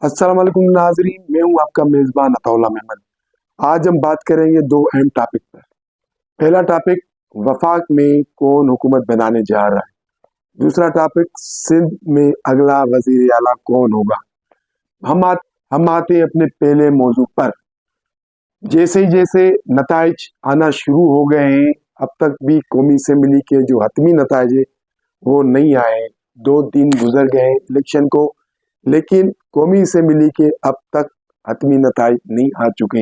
अस्सलाम वालेकुम नाजरीन, मैं हूं आपका मेज़बान अताउल्ला मेमन। आज हम बात करेंगे दो अहम टॉपिक पर। पहला टॉपिक, वफाक में कौन हुकूमत बनाने जा रहा है। दूसरा टॉपिक, सिंध में अगला वजीर आला कौन होगा। हम आते हैं अपने पहले मौजू पर। जैसे ही जैसे नताइज आना शुरू हो गए हैं, अब तक भी कौमी असम्बली के जो हतमी नताइज है वो नहीं आए। 2 दिन गुजर गए इलेक्शन को, लेकिन कौमी असम्बली के अब तक हतमी नताइज नहीं आ चुके।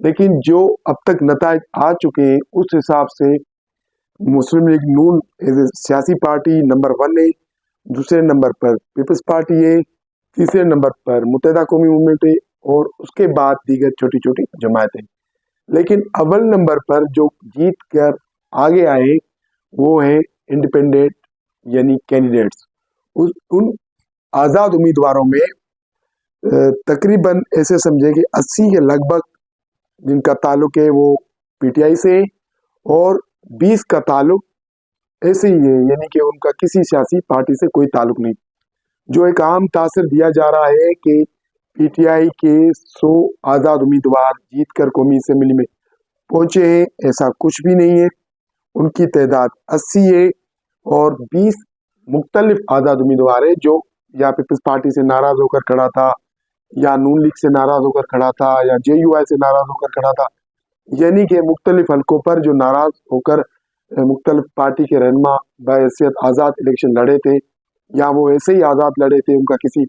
लेकिन जो अब तक नताइज आ चुके हैं उस हिसाब से मुस्लिम लीग नून एज ए सियासी पार्टी नंबर 1 है, दूसरे नंबर पर पीपल्स पार्टी है, तीसरे नंबर पर मुत्तहिदा कौमी मूवमेंट है और उसके बाद दीगर छोटी छोटी जमातें। लेकिन अव्वल नंबर पर जो जीत कर आगे आए वो है इंडिपेंडेंट यानी कैंडिडेट्स। उन आज़ाद उम्मीदवारों में तकरीबन ऐसे समझे कि 80 के लगभग जिनका ताल्लुक है वो पीटीआई से, और 20 का ताल्लुक ऐसे ही है, यानी कि उनका किसी सियासी पार्टी से कोई ताल्लुक नहीं। जो एक आम तासर दिया जा रहा है कि पीटीआई के 100 आज़ाद उम्मीदवार जीत कर कौमी असम्बली में पहुंचे हैं, ऐसा कुछ भी नहीं है। उनकी तादाद 80 है और 20 मुख्तलिफ आज़ाद उम्मीदवार है जो या पीपल्स पार्टी से नाराज होकर खड़ा था, या नून लीग से नाराज होकर खड़ा था, या जेयूआई से नाराज होकर खड़ा था। यानी कि मुख्तलिफ हलकों पर जो नाराज होकर मुख्तलिफ पार्टी के रहनुमा बहैसियत आज़ाद इलेक्शन लड़े थे, या वो ऐसे ही आज़ाद लड़े थे, उनका किसी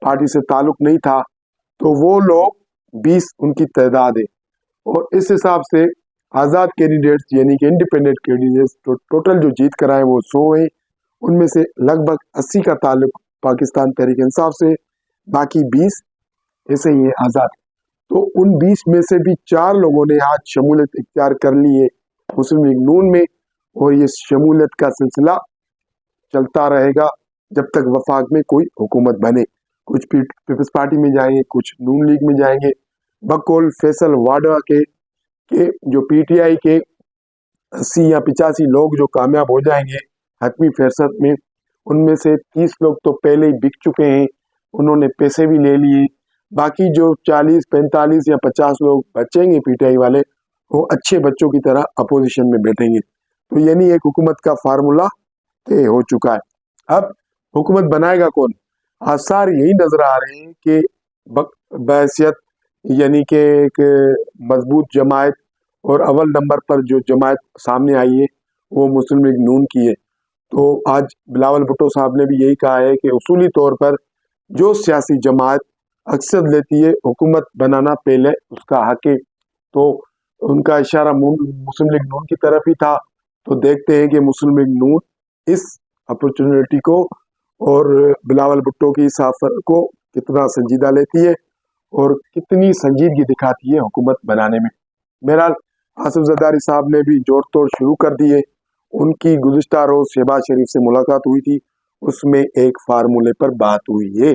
पार्टी से ताल्लुक नहीं था, तो वो लोग 20 उनकी तादाद है। और इस हिसाब से आज़ाद कैंडिडेट्स यानी कि इंडिपेंडेंट कैंडिडेट्स टोटल जो जीत कर आए वो 100 है। उनमें से लगभग 80 का ताल्लुक पाकिस्तान तहरीक इंसाफ से, बाकी 20 ऐसे ही है आज़ाद। तो उन 20 में से भी 4 लोगों ने आज शमूलियत इख्तियार कर ली है मुस्लिम लीग नून में, और ये शमूलियत का सिलसिला चलता रहेगा जब तक वफाक में कोई हुकूमत बने। कुछ पीपल्स पार्टी में जाएंगे, कुछ नून लीग में जाएंगे। बकौल फैसल वाडा के जो पीटीआई के 80 या 85 लोग जो कामयाब हो जाएंगे हतमी फैसद में, उनमें से 30 लोग तो पहले ही बिक चुके हैं, उन्होंने पैसे भी ले लिए। बाकी जो 40, 45 या 50 लोग बचेंगे पीटीआई वाले, वो अच्छे बच्चों की तरह अपोजिशन में बैठेंगे। तो यानी एक हुकूमत का फार्मूला तय हो चुका है। अब हुकूमत बनाएगा कौन? आसार यही नजर आ रहे हैं कि बहैसियत यानी कि एक मजबूत जमात, और अव्वल नंबर पर जो जमात सामने आई है वो मुस्लिम लीग नून की है। तो आज बिलावल भुट्टो साहब ने भी यही कहा है कि उसूली तौर पर जो सियासी जमात अक्सर लेती है हुकूमत बनाना पहले उसका हक है, तो उनका इशारा मुस्लिम लीग नून की तरफ ही था। तो देखते हैं कि मुस्लिम लीग नून इस अपॉर्चुनिटी को और बिलावल भुट्टो की सफर को कितना संजीदा लेती है और कितनी संजीदगी दिखाती है हुकूमत बनाने में। बहरहाल आसिफ जरदारी साहब ने भी जोड़ तोड़ शुरू कर दी है। उनकी गुज़िश्ता रोज शहबाज शरीफ से मुलाकात हुई थी, उसमें एक फार्मूले पर बात हुई है।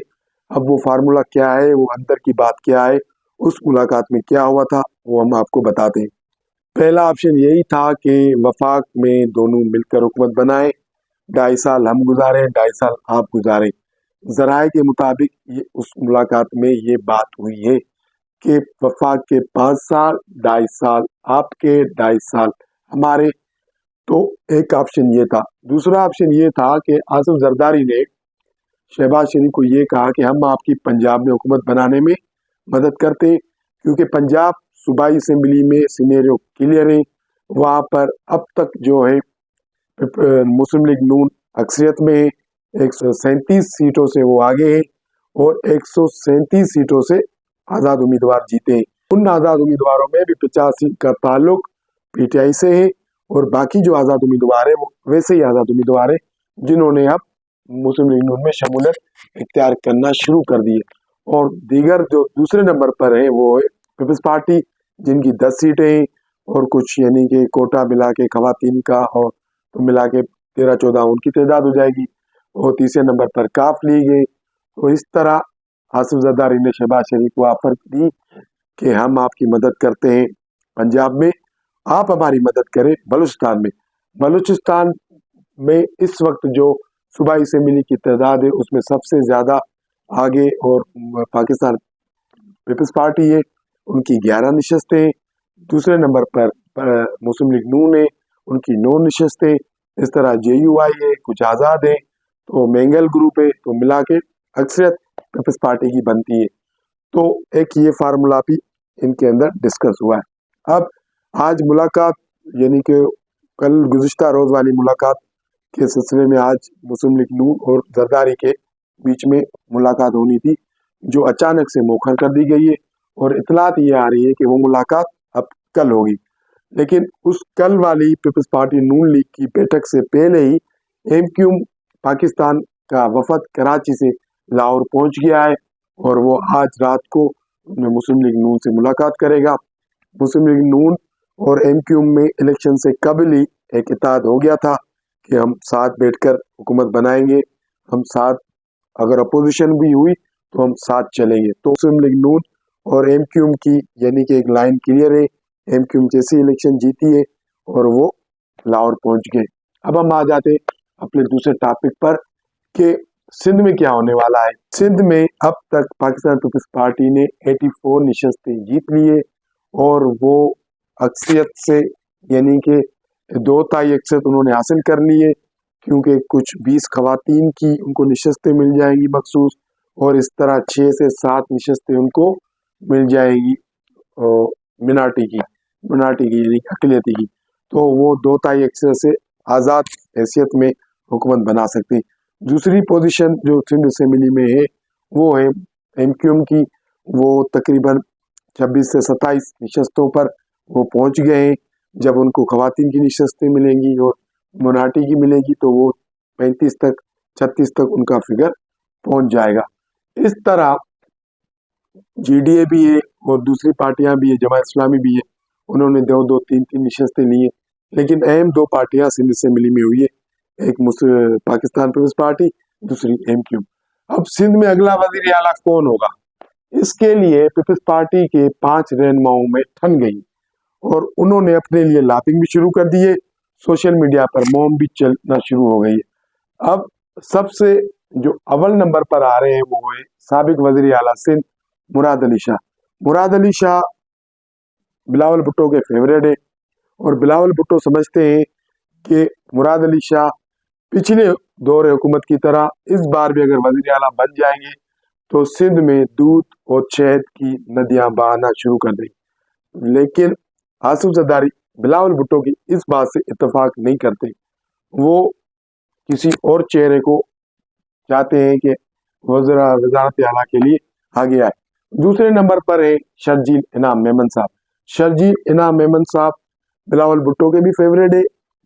अब वो फार्मूला क्या है, वो अंदर की बात क्या है, उस मुलाकात में क्या हुआ था, वो हम आपको बताते हैं। पहला ऑप्शन यही था कि वफाक में दोनों मिलकर हुकूमत बनाए, 2.5 साल हम गुजारे, 2.5 साल आप गुजारे। जराए के मुताबिक ये उस मुलाकात में ये बात हुई है कि वफाक के 5 साल, 2.5 साल आपके, 2.5 साल हमारे। तो एक ऑप्शन ये था। दूसरा ऑप्शन ये था कि आसिफ जरदारी ने शहबाज शरीफ को ये कहा कि हम आपकी पंजाब में हुकूमत बनाने में मदद करते, क्योंकि पंजाब सूबाई असम्बली में सिनेरियो क्लियर है। वहाँ पर अब तक जो है मुस्लिम लीग नून अक्सरियत में है, 137 सीटों से वो आगे है और 137 सीटों से आज़ाद उम्मीदवार जीते हैं। उन आज़ाद उम्मीदवारों में भी 85 का ताल्लुक पीटीआई से है, और बाकी जो आज़ाद उम्मीदवार है वो वैसे ही आज़ाद उम्मीदवार है जिन्होंने अब मुस्लिम लीग नून में शमूलियत इख्तियार करना शुरू कर दी है। और दीगर जो दूसरे नंबर पर है वो है पीपल्स पार्टी, जिनकी 10 सीटें हैं, और कुछ यानी कि कोटा मिला के खवातीन का और तो मिला के 13-14 उनकी तादाद हो जाएगी। और तीसरे नंबर पर काफ लीग है। तो इस तरह आसिफ जरदारी ने शहबाज शरीफ को ऑफर दी कि हम आपकी मदद करते हैं पंजाब में, आप हमारी मदद करें बलूचिस्तान में। बलूचिस्तान में इस वक्त जो सूबाई असम्बली की तादाद है उसमें सबसे ज़्यादा आगे और पाकिस्तान पीपल्स पार्टी है, उनकी 11 नशस्तें। दूसरे नंबर पर मुस्लिम लीग नून है, उनकी 9 नशस्तें। इस तरह JUI है, कुछ आज़ाद है, तो मैंगल ग्रुप है, तो मिला के अक्सरियत पीपल्स पार्टी की बनती है। तो एक ये फार्मूला भी इनके अंदर डिस्कस हुआ है। अब आज मुलाकात यानी कि कल गुज़िश्ता रोज़ वाली मुलाकात के सिलसिले में आज मुस्लिम लीग नून और जरदारी के बीच में मुलाकात होनी थी, जो अचानक से मौखर कर दी गई है और इतलात ये आ रही है कि वो मुलाकात अब कल होगी। लेकिन उस कल वाली पीपल्स पार्टी नून लीग की बैठक से पहले ही MQ पाकिस्तान का वफद कराची से लाहौर पहुंच गया है और वो आज रात को मुस्लिम लीग नून से मुलाकात करेगा। मुस्लिम लीग नून और MQ में इलेक्शन से कबल ही एक इत्तेहाद हो गया था कि हम साथ बैठकर हुकूमत बनाएंगे, हम साथ, अगर अपोजिशन भी हुई तो हम साथ चलेंगे। तो मुस्लिम लीग नून और MQ की यानी कि एक लाइन क्लियर है। MQ जैसी इलेक्शन जीती है और वो लाहौर पहुंच गए। अब हम आ जाते अपने दूसरे टॉपिक पर कि सिंध में क्या होने वाला है। सिंध में अब तक पाकिस्तान पीपल्स पार्टी ने 84 नशस्तें जीत ली है और वो अक्सरियत से यानी कि 2/3 अक्सरियत उन्होंने हासिल कर ली है, क्योंकि कुछ 20 खवातीन की उनको नशस्तें मिल जाएंगी मखसूस, और इस तरह 6 से 7 नशस्तें उनको मिल जाएगी मिनाटी की यानी अकलियती की। तो वो 2/3 अक्सरियत से आज़ाद हैसियत में हुकूमत बना सकती। दूसरी पोजीशन जो सिंध असेंबली में है वो है MQ की, वो तकरीबन 26 से 27 नशस्तों पर वो पहुंच गए हैं। जब उनको खवातीन की नशस्तें मिलेंगी और मिनाटी की मिलेगी तो वो 35 तक 36 तक उनका फिगर पहुंच जाएगा। इस तरह GDA भी है और दूसरी पार्टियां भी है, जमात इस्लामी भी है, उन्होंने 2-2, 3-3 नशस्तें ली है। लेकिन अहम 2 पार्टियां सिंध असेंबली में हुई है, एक पाकिस्तान पीपल्स पार्टी, दूसरी MQ। अब सिंध में अगला वजीर आला कौन होगा, इसके लिए पीपल्स पार्टी के 5 रहनुमाओं में ठन गई और उन्होंने अपने लिए लॉबिंग भी शुरू कर दी है। सोशल मीडिया पर मुहिम भी चलना शुरू हो गई है। अब सबसे जो अव्वल नंबर पर आ रहे हैं वो है साबिक वजीर आला सिंध मुराद अली शाह। मुराद अली शाह बिलावल भुट्टो के फेवरेट है और बिलावल भुट्टो समझते हैं कि मुराद अली शाह पिछले दौर हुकूमत की तरह इस बार भी अगर वजीर आला बन जाएंगे तो सिंध में दूध और शहद की नदियां बहाना शुरू कर देंगे। लेकिन आसिफ जरदारी बिलावल भुट्टो की इस बात से इत्तेफाक नहीं करते, वो किसी और चेहरे को चाहते हैं कि वजारत आला के लिए आगे आए। दूसरे नंबर पर है शर्जील इनाम मेमन साहब। शर्जील इनाम मेमन साहब बिलावल भुट्टो के भी फेवरेट है,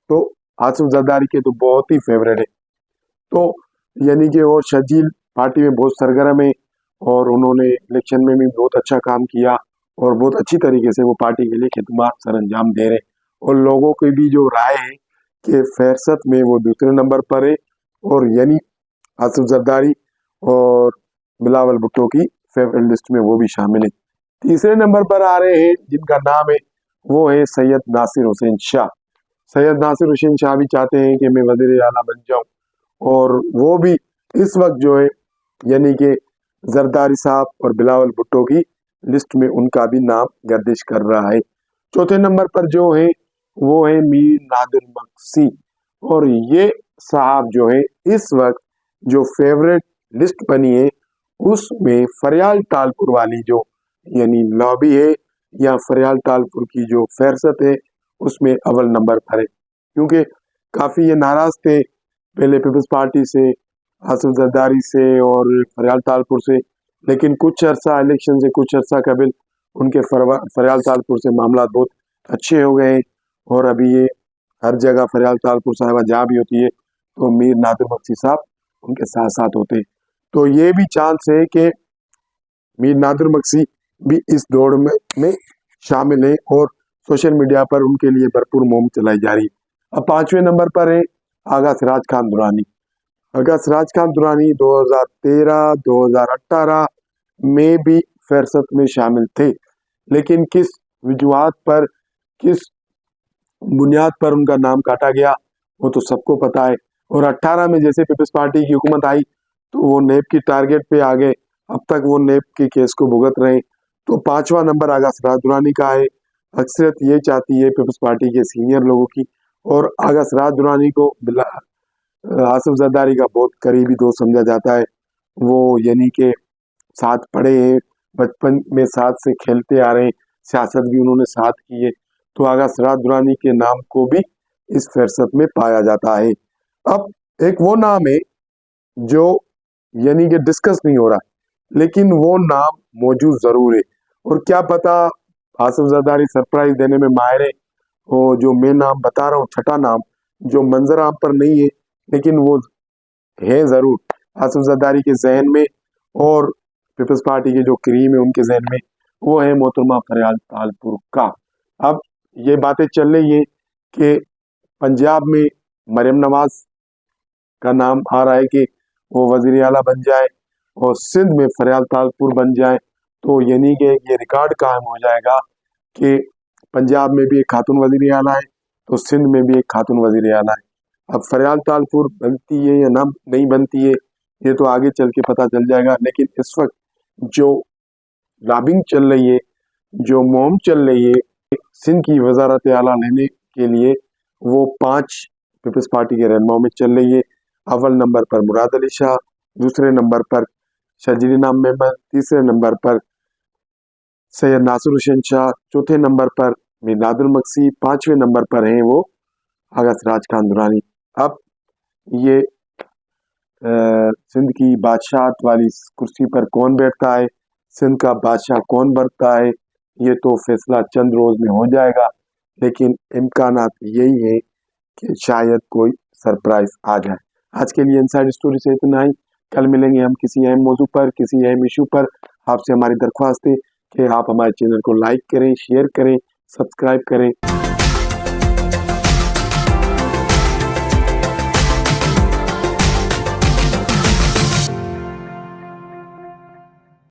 तो आसिफ जरदारी के तो बहुत ही फेवरेट है। तो यानी कि और शर्जील पार्टी में बहुत सरगर्म है और उन्होंने इलेक्शन में भी बहुत अच्छा काम किया और बहुत अच्छी तरीके से वो पार्टी के लिए खिदमत सर अंजाम दे रहे हैं। और लोगों की भी जो राय है कि फहरसत में वो दूसरे नंबर पर है और यानी आसिफ जरदारी और बिलावल भुट्टो की फेवरेट लिस्ट में वो भी शामिल है। तीसरे नंबर पर आ रहे हैं जिनका नाम है वो है सैयद नासिर हुसैन शाह। सैयद नासिर हुसैन शाह भी चाहते हैं कि मैं वजीर आला बन जाऊं और वो भी इस वक्त जो है यानी कि जरदारी साहब और बिलावल भुट्टो की लिस्ट में उनका भी नाम गर्दिश कर रहा है। चौथे नंबर पर जो है वो है मीर नादिर मक्सी और ये साहब जो है इस वक्त जो फेवरेट लिस्ट बनी है उसमें फरियाल तालपुर वाली जो यानी लॉबी है या फरियाल तालपुर की जो फहरसत है उसमें अव्वल नंबर पर है, क्योंकि काफ़ी ये नाराज थे पहले पीपल्स पार्टी से, आसिफ जरदारी से और फरियाल तालपुर से। लेकिन कुछ अर्सा इलेक्शन से कुछ अर्सा कबिल उनके फरियाल तालपुर से मामला बहुत अच्छे हो गए और अभी ये हर जगह फरियाल तालपुर साहिबा जहाँ भी होती है तो मीर नादिर मक्सी साहब उनके साथ साथ होते हैं। तो ये भी चांस है कि मीर नादिर मक्सी भी इस दौड़ में शामिल है और सोशल मीडिया पर उनके लिए भरपूर मुहिम चलाई जा रही है। अब 5वें नंबर पर है आगा सिराज खान दुरानी। आगा सिराज खान दुरानी 2013, 2018 में भी फहरसत में शामिल थे, लेकिन किस वजूहात पर, किस बुनियाद पर उनका नाम काटा गया वो तो सबको पता है। और 18 में जैसे पीपल्स पार्टी की हुकूमत आई तो वो नेब की टारगेट पे आ गए, अब तक वो नेब के केस को भुगत रहे। तो 5वां नंबर आगा सिराज दुरानी का है। अक्सरियत ये चाहती है पीपल्स पार्टी के सीनियर लोगों की, और आगा सिराज दुरानी को आसिफ जरदारी का बहुत करीबी दोस्त समझा जाता है। वो यानी के साथ पढ़े हैं, बचपन में साथ से खेलते आ रहे हैं, सियासत भी उन्होंने साथ की है, तो आगा सिराज दुरानी के नाम को भी इस फहरिस्त में पाया जाता है। अब एक वो नाम है जो यानी कि डिस्कस नहीं हो रहा, लेकिन वो नाम मौजूद जरूर है, और क्या पता आसिफ जरदारी सरप्राइज देने में माहिर है। वो जो मैं नाम बता रहा हूँ, छठा नाम, जो मंजर आम पर नहीं है लेकिन वो है जरूर आसिफ जरदारी के जहन में, और पीपल्स पार्टी के जो क्रीम है उनके जहन में, वो है मोहतरमा फरियाल तालपुर का। अब ये बातें चल रही है कि पंजाब में मरियम नवाज का नाम आ रहा है कि वो वजीर आला बन जाए, और सिंध में फरियाल तालपुर बन जाए, तो यानी कि ये रिकॉर्ड कायम हो जाएगा कि पंजाब में भी एक खातून वजीर आला है, तो सिंध में भी एक खातून वजीर आला है। अब फरियाल तालपुर बनती है या ना नहीं बनती है, ये तो आगे चल के पता चल जाएगा। लेकिन इस वक्त जो लॉबिंग चल रही है, जो मुहिम चल रही है सिंध की वजारत आला लेने के लिए, वो 5 पीपल्स पार्टी के रहनुमाओं में चल रही है। अव्वल नंबर पर मुराद अली शाह, दूसरे नंबर पर शर्जील इनाम मेमन, तीसरे नंबर पर सैयद नासिर हुसैन शाह, चौथे नंबर पर मिलादुल मक्सी, 5वें नंबर पर हैं वो आगा सिराज खान दुरानी। अब ये सिंध की बादशाहत वाली कुर्सी पर कौन बैठता है, सिंध का बादशाह कौन बनता है, ये तो फैसला चंद रोज में हो जाएगा, लेकिन इम्कानात यही है कि शायद कोई सरप्राइज आ जाए। आज के लिए इनसाइड स्टोरी से इतना ही। कल मिलेंगे हम किसी अहम मौजू पर, किसी अहम इशू पर। आपसे हमारी दरख्वास्त है कि आप हमारे चैनल को लाइक करें, शेयर करें, सब्सक्राइब करें।